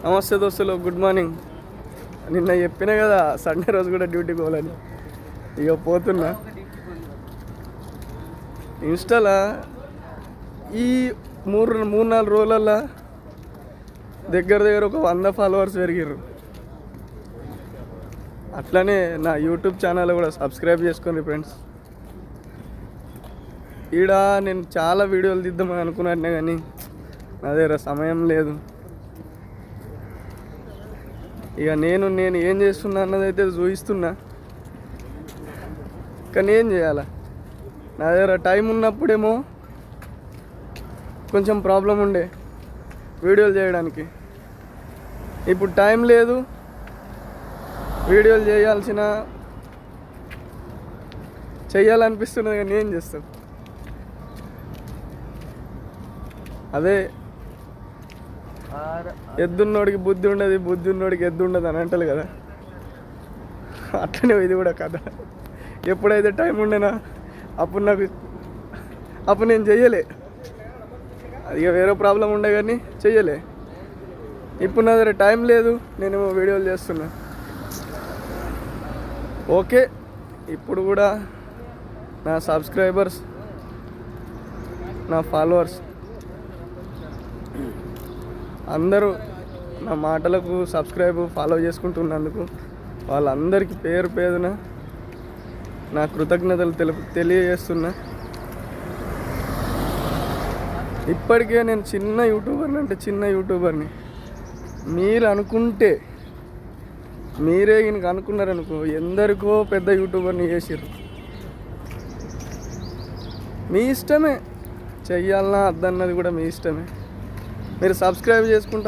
నమస్తే దోస్తులు, good morning. నిన్న చెప్పినా కదా సండే రోజు కూడా డ్యూటీకి పోవాలని. ఇక పోతున్నా. ఇన్స్టాలో ఈ మూడు నాలుగు రోజులల్లో దగ్గర ఒక 100 ఫాలోవర్స్ పెరిగారు. అట్లనే నా యూట్యూబ్ ఛానల్ కూడా సబ్స్క్రైబ్ చేసుకోండి ఫ్రెండ్స్. ఈడ నేను చాలా వీడియోలు తీద్దామని అనుకున్నానే కానీ నా దగ్గర సమయం లేదు. ఇక నేను ఏం చేస్తున్నా అన్నదైతే చూపిస్తున్నా, కానీ ఏం చేయాలా? నా దగ్గర టైం ఉన్నప్పుడేమో కొంచెం ప్రాబ్లం ఉండే వీడియోలు చేయడానికి. ఇప్పుడు టైం లేదు, వీడియోలు చేయాలనిపిస్తున్నది, కానీ ఏం చేస్తాం? అదే ఎద్దున్నోడికి బుద్ధి ఉండదు, బుద్ధి ఉన్నోడికి ఎద్దు ఉండదు అని అంటారు కదా. అట్లనే ఇది కూడా కదా. ఎప్పుడైతే టైం ఉండేనా అప్పుడు నేను చెయ్యలే. అది వేరే ప్రాబ్లం ఉండే కానీ చెయ్యలే. ఇప్పుడు నా దగ్గర టైం లేదు, నేను వీడియోలు చేస్తున్నా. ఓకే, ఇప్పుడు కూడా నా సబ్స్క్రైబర్స్, నా ఫాలోవర్స్ అందరూ నా మాటలకు ఫాలో చేసుకుంటున్నందుకు వాళ్ళందరికీ పేరు పేరున నా కృతజ్ఞతలు తెలియజేస్తున్నా. ఇప్పటికే నేను చిన్న యూట్యూబర్ని మీరు అనుకుంటే, మీరే ఇంక అనుకున్నారనుకో, ఎందరికో పెద్ద యూట్యూబర్ని చేసిర్రు. మీ ఇష్టమే, చెయ్యాలన్నా అద్దన్నది కూడా మీ ఇష్టమే. మీరు సబ్స్క్రైబ్ చేసుకుంటా